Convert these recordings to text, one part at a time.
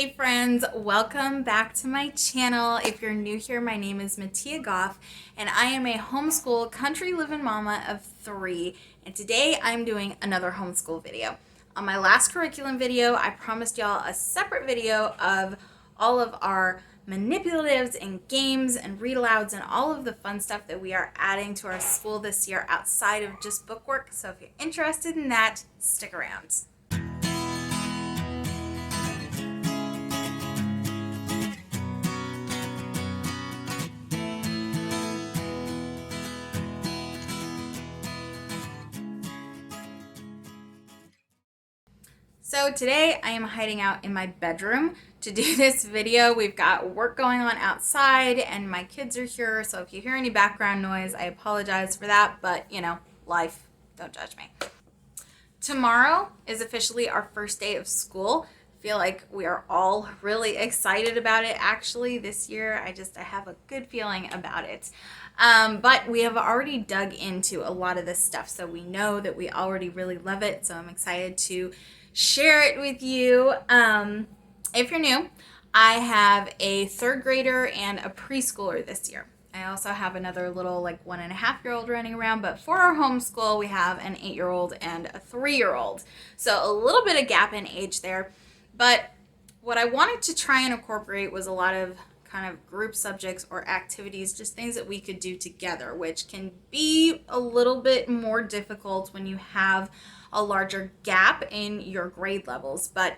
Hey friends, welcome back to my channel. If you're new here, my name is Mattia Goff and I am a homeschool country living mama of 3, and today I'm doing another homeschool video. On my last curriculum video, I promised y'all a separate video of all of our manipulatives and games and read alouds and all of the fun stuff that we are adding to our school this year outside of just bookwork. So if you're interested in that, stick around. So today I am hiding out in my bedroom to do this video. We've got work going on outside and my kids are here, so if you hear any background noise, I apologize for that, but you know, life, don't judge me. Tomorrow is officially our first day of school. I feel like we are all really excited about it actually this year. I have a good feeling about it. But we have already dug into a lot of this stuff, so we know that we already really love it, so I'm excited to share it with you. If you're new, I have a 3rd grader and a preschooler this year. I also have another little like 1.5-year-old running around, but for our homeschool, we have an 8-year-old and a 3-year-old. So a little bit of gap in age there. But what I wanted to try and incorporate was a lot of kind of group subjects or activities, just things that we could do together, which can be a little bit more difficult when you have a larger gap in your grade levels, but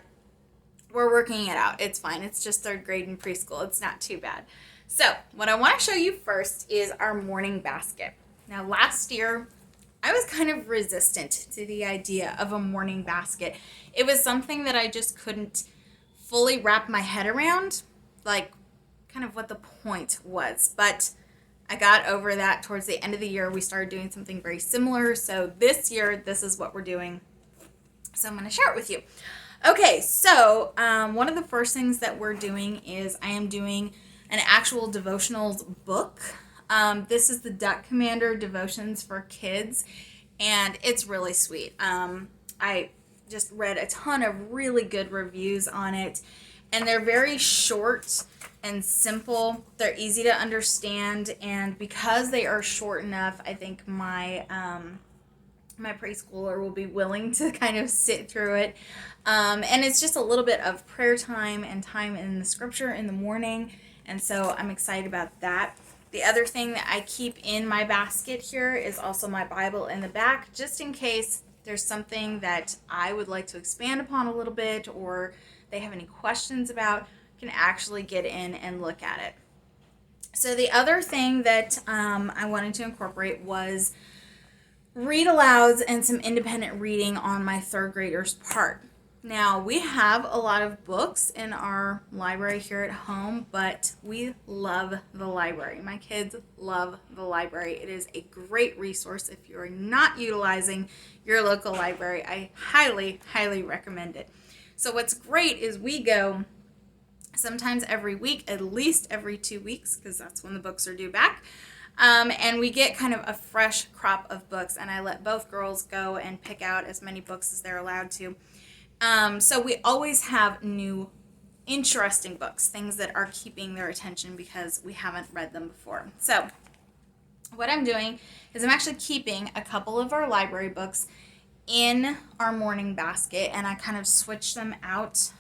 we're working it out. It's fine. It's just 3rd grade and preschool. It's not too bad. So what I want to show you first is our morning basket. Now last year, I was kind of resistant to the idea of a morning basket. It was something that I just couldn't fully wrap my head around, like kind of what the point was, but I got over that towards the end of the year. We started doing something very similar. So this year, this is what we're doing. So I'm going to share it with you. Okay, so one of the first things that we're doing is I am doing an actual devotionals book. This is the Duck Commander Devotions for Kids, and it's really sweet. I just read a ton of really good reviews on it, and they're very short and simple. They're easy to understand, and because they are short enough, I think my my preschooler will be willing to kind of sit through it. And it's just a little bit of prayer time and time in the scripture in the morning, and so I'm excited about that. The other thing that I keep in my basket here is also my Bible in the back, just in case there's something that I would like to expand upon a little bit, or they have any questions about, can actually get in and look at it. So the other thing that I wanted to incorporate was read alouds and some independent reading on my 3rd graders' part. Now, we have a lot of books in our library here at home, but we love the library. My kids love the library. It is a great resource. If you're not utilizing your local library, I highly, highly recommend it. So what's great is we go sometimes every week, at least every 2 weeks, because that's when the books are due back. And we get kind of a fresh crop of books, and I let both girls go and pick out as many books as they're allowed to. So we always have new, interesting books, things that are keeping their attention because we haven't read them before. So what I'm doing is I'm actually keeping a couple of our library books in our morning basket, and I kind of switch them out,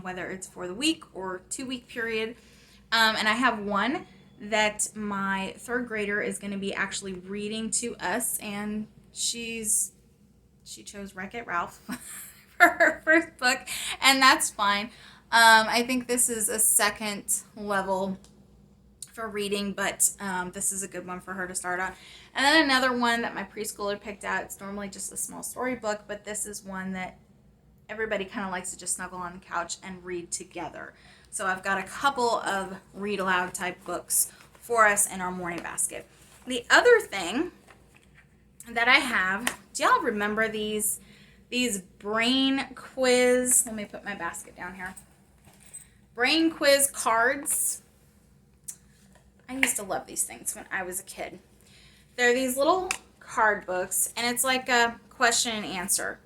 whether it's for the week or 2-week period. And I have one that my 3rd grader is going to be actually reading to us, and she chose Wreck-It Ralph for her first book, and that's fine. I think this is a 2nd level for reading, but this is a good one for her to start on. And then another one that my preschooler picked out, it's normally just a small storybook, but this is one that everybody kind of likes to just snuggle on the couch and read together. So I've got a couple of read aloud type books for us in our morning basket. The other thing that I have, do y'all remember these brain quiz? Let me put my basket down here. Brain quiz cards. I used to love these things when I was a kid. They're these little card books, and it's like a question and answer.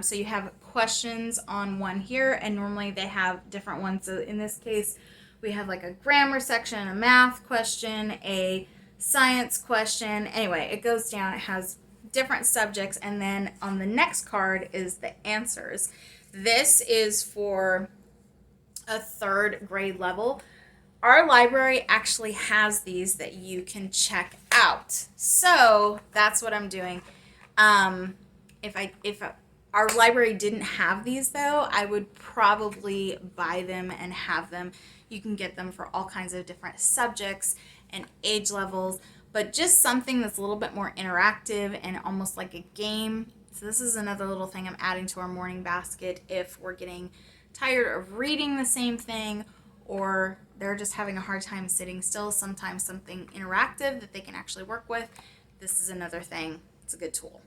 So you have questions on one here, and normally they have different ones. So in this case, we have like a grammar section, a math question, a science question. Anyway, it goes down. It has different subjects, and then on the next card is the answers. This is for a 3rd grade level. Our library actually has these that you can check out. So that's what I'm doing. If our library didn't have these though, I would probably buy them and have them. You can get them for all kinds of different subjects and age levels, but just something that's a little bit more interactive and almost like a game. So this is another little thing I'm adding to our morning basket if we're getting tired of reading the same thing, or they're just having a hard time sitting still. Sometimes something interactive that they can actually work with. This is another thing. It's a good tool.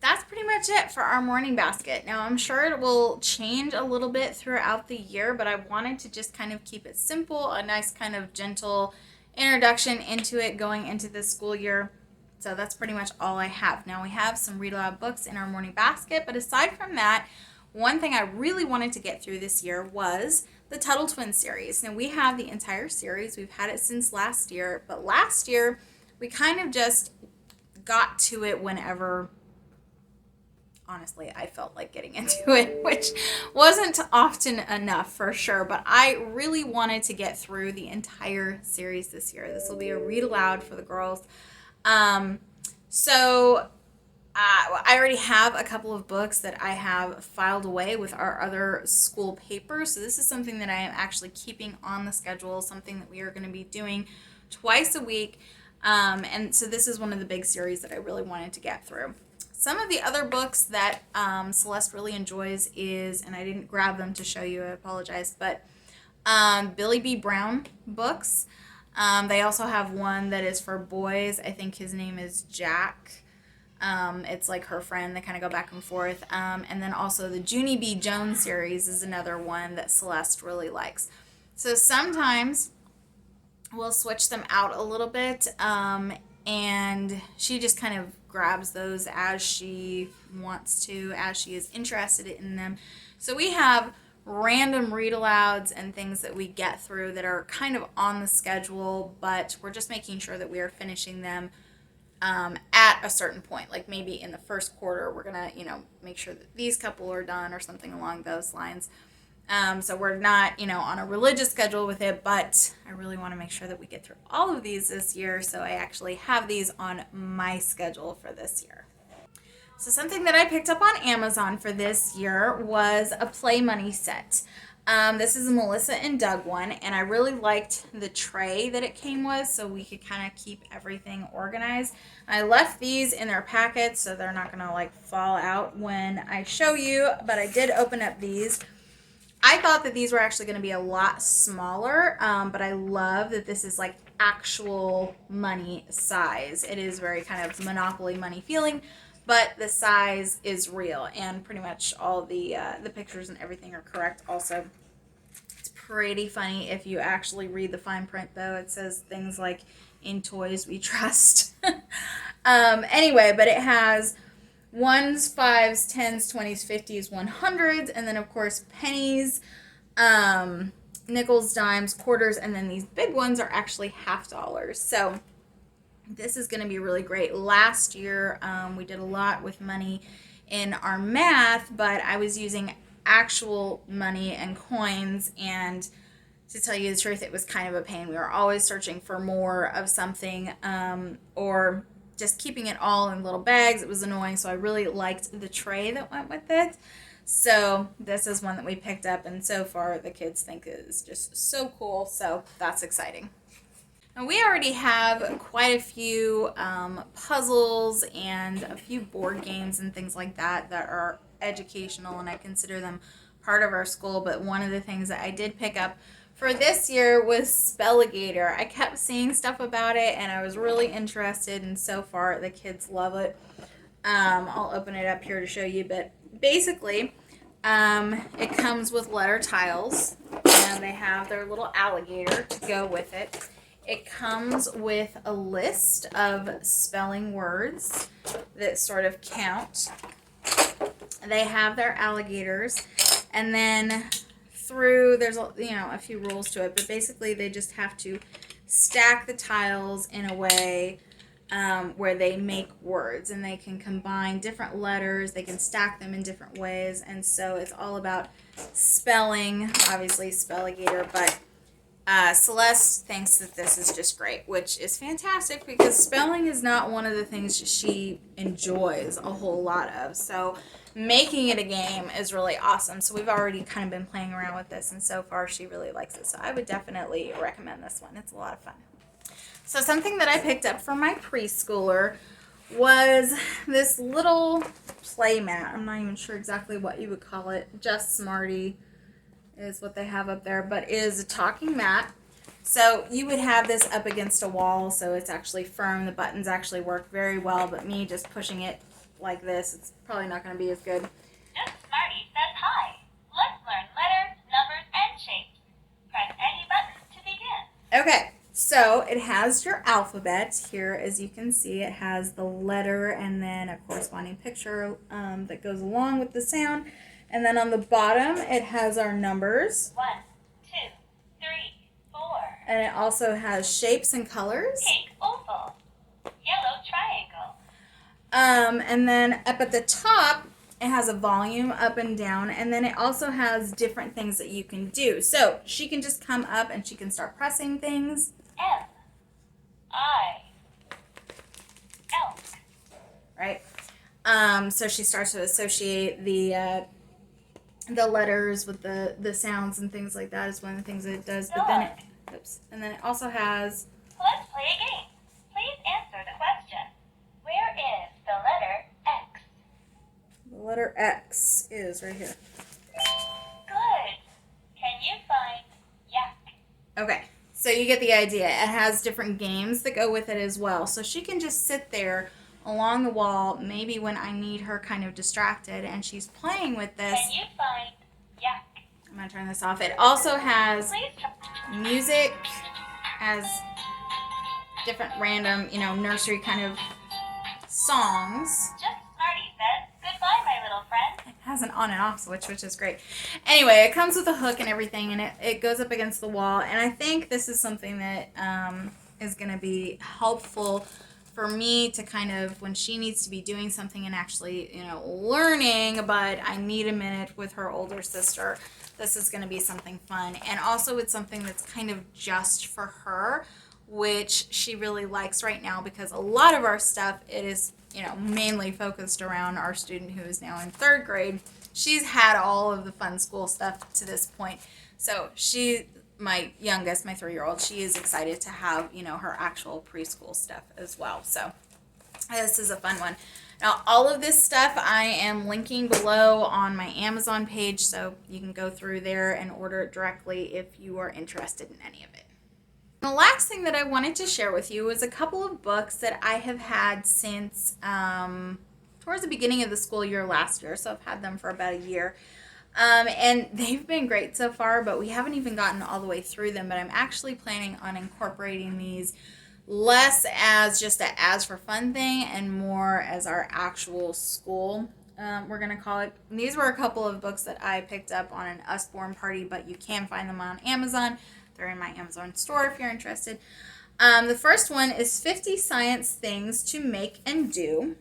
That's pretty much it for our morning basket. Now, I'm sure it will change a little bit throughout the year, but I wanted to just kind of keep it simple, a nice kind of gentle introduction into it going into this school year. So that's pretty much all I have. Now, we have some read aloud books in our morning basket, but aside from that, one thing I really wanted to get through this year was the Tuttle Twin series. Now, we have the entire series. We've had it since last year, but last year we kind of just got to it whenever, honestly, I felt like getting into it, which wasn't often enough for sure, but I really wanted to get through the entire series this year. This will be a read aloud for the girls. I already have a couple of books that I have filed away with our other school papers. So this is something that I am actually keeping on the schedule, something that we are going to be doing twice a week. And so this is one of the big series that I really wanted to get through. Some of the other books that Celeste really enjoys is, and I didn't grab them to show you, I apologize, but Billy B. Brown books. They also have one that is for boys. I think his name is Jack. It's like her friend. They kind of go back and forth. And then also the Junie B. Jones series is another one that Celeste really likes. So sometimes we'll switch them out a little bit, and she just kind of grabs those as she wants to, as she is interested in them. So we have random read-alouds and things that we get through that are kind of on the schedule, but we're just making sure that we are finishing them at a certain point. Like maybe in the first quarter, we're going to, make sure that these couple are done or something along those lines. So we're not, on a religious schedule with it, but I really want to make sure that we get through all of these this year. So I actually have these on my schedule for this year. So something that I picked up on Amazon for this year was a Play Money set. This is a Melissa and Doug one, and I really liked the tray that it came with, so we could kind of keep everything organized. I left these in their packets, so they're not going to fall out when I show you, but I did open up these. I thought that these were actually going to be a lot smaller, but I love that this is actual money size. It is very kind of Monopoly money feeling, but the size is real, and pretty much all the pictures and everything are correct also. It's pretty funny if you actually read the fine print, though. It says things like, "In toys we trust." Anyway, but it has 1s, 5s, 10s, 20s, 50s, 100s, and then of course pennies, nickels, dimes, quarters, and then these big ones are actually $50. So this is going to be really great. Last year, we did a lot with money in our math, but I was using actual money and coins, and to tell you the truth, it was kind of a pain. We were always searching for more of something, or just keeping it all in little bags. It was annoying, so I really liked the tray that went with it. So this is one that we picked up, and so far the kids think it is just so cool, so that's exciting. Now, we already have quite a few puzzles and a few board games and things like that that are educational, and I consider them part of our school. But one of the things that I did pick up for this year was Spelegator. I kept seeing stuff about it, and I was really interested, and so far the kids love it. I'll open it up here to show you, but basically it comes with letter tiles, and they have their little alligator to go with it. It comes with a list of spelling words that sort of count. They have their alligators, and then there's a few rules to it, but basically they just have to stack the tiles in a way where they make words, and they can combine different letters. They can stack them in different ways, and so it's all about spelling. Obviously, Spelegator, but Celeste thinks that this is just great, which is fantastic because spelling is not one of the things she enjoys a whole lot of. So making it a game is really awesome. So we've already kind of been playing around with this, and so far she really likes it. So I would definitely recommend this one. It's a lot of fun. So something that I picked up for my preschooler was this little play mat. I'm not even sure exactly what you would call it. Just Smarty is what they have up there, but it is a talking mat. So you would have this up against a wall, so it's actually firm. The buttons actually work very well, but me just pushing it like this, it's probably not going to be as good. Just Smarty says hi. Let's learn letters, numbers, and shapes. Press any button to begin. Okay, so it has your alphabet here. As you can see, it has the letter and then a corresponding picture that goes along with the sound. And then on the bottom, it has our numbers. 1, 2, 3, 4. And it also has shapes and colors. Pink oval. Yellow triangle. And then up at the top, it has a volume up and down. And then it also has different things that you can do. So she can just come up and she can start pressing things. M. I. Elk. Right? So she starts to associate the letters with the sounds and things like that is one of the things that it does. But then it also has. Let's play a game. Please answer the question. Where is the letter X? The letter X is right here. Good. Can you find yak? Okay, so you get the idea. It has different games that go with it as well. So she can just sit there along the wall, maybe when I need her kind of distracted, and she's playing with this. Can you find yak? I'm going to turn this off. It also has music, has different random, nursery kind of songs. Just Smarty says, goodbye, my little friend. It has an on and off switch, which is great. Anyway, it comes with a hook and everything, and it goes up against the wall, and I think this is something that is going to be helpful for me to kind of, when she needs to be doing something and actually, learning, but I need a minute with her older sister, this is going to be something fun. And also it's something that's kind of just for her, which she really likes right now, because a lot of our stuff, it is, mainly focused around our student who is now in 3rd grade. She's had all of the fun school stuff to this point. So my youngest, my 3-year-old, she is excited to have, her actual preschool stuff as well. So this is a fun one. Now, all of this stuff I am linking below on my Amazon page, so you can go through there and order it directly if you are interested in any of it. The last thing that I wanted to share with you was a couple of books that I have had since towards the beginning of the school year last year, so I've had them for about a year. And they've been great so far, but we haven't even gotten all the way through them. But I'm actually planning on incorporating these less as just a as for fun thing and more as our actual school, we're going to call it. And these were a couple of books that I picked up on an Usborne party, but you can find them on Amazon. They're in my Amazon store if you're interested. The first one is 50 Science Things to Make and Do.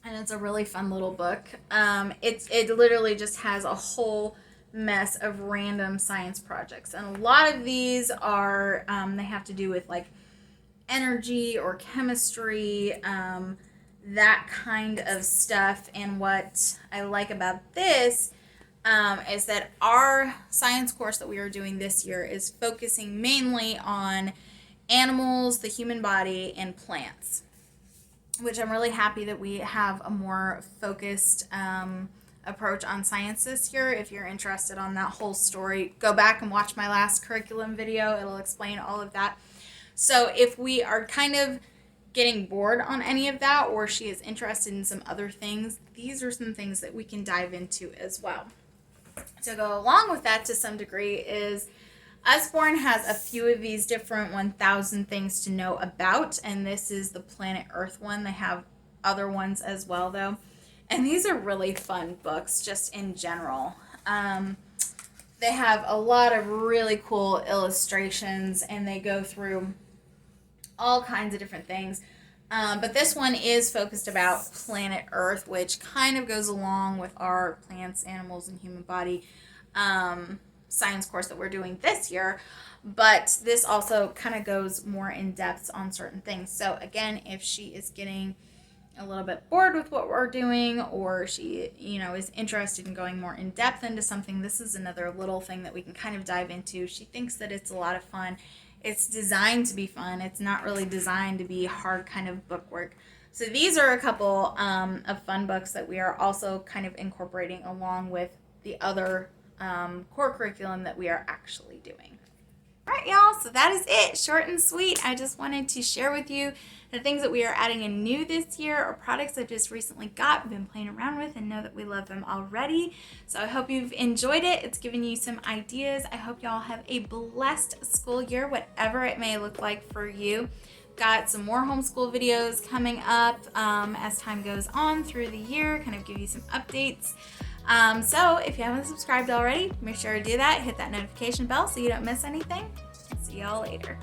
And it's a really fun little book. It literally just has a whole mess of random science projects. And a lot of these are, they have to do with like energy or chemistry, that kind of stuff. And what I like about this is that our science course that we are doing this year is focusing mainly on animals, the human body, and plants, which I'm really happy that we have a more focused approach on science this year. If you're interested on that whole story, go back and watch my last curriculum video. It'll explain all of that. So if we are kind of getting bored on any of that, or she is interested in some other things, these are some things that we can dive into as well. To go along with that to some degree is Usborne has a few of these different 1,000 things to know about, and this is the Planet Earth one. They have other ones as well, though. And these are really fun books just in general. They have a lot of really cool illustrations, and they go through all kinds of different things. But this one is focused about planet Earth, which kind of goes along with our plants, animals, and human body science course that we're doing this year. But this also kind of goes more in depth on certain things. So again, if she is getting a little bit bored with what we're doing, or she, is interested in going more in depth into something, this is another little thing that we can kind of dive into. She thinks that it's a lot of fun. It's designed to be fun. It's not really designed to be hard kind of book work. So these are a couple of fun books that we are also kind of incorporating along with the other core curriculum that we are actually doing. All right, y'all, so that is it. Short and sweet. I just wanted to share with you the things that we are adding in new this year, or products I've just recently got, been playing around with, and know that we love them already. So I hope you've enjoyed it. It's given you some ideas. I hope y'all have a blessed school year, whatever it may look like for you. Got some more homeschool videos coming up as time goes on through the year, kind of give you some updates. So if you haven't subscribed already, make sure to do that. Hit that notification bell so you don't miss anything. I'll see y'all later.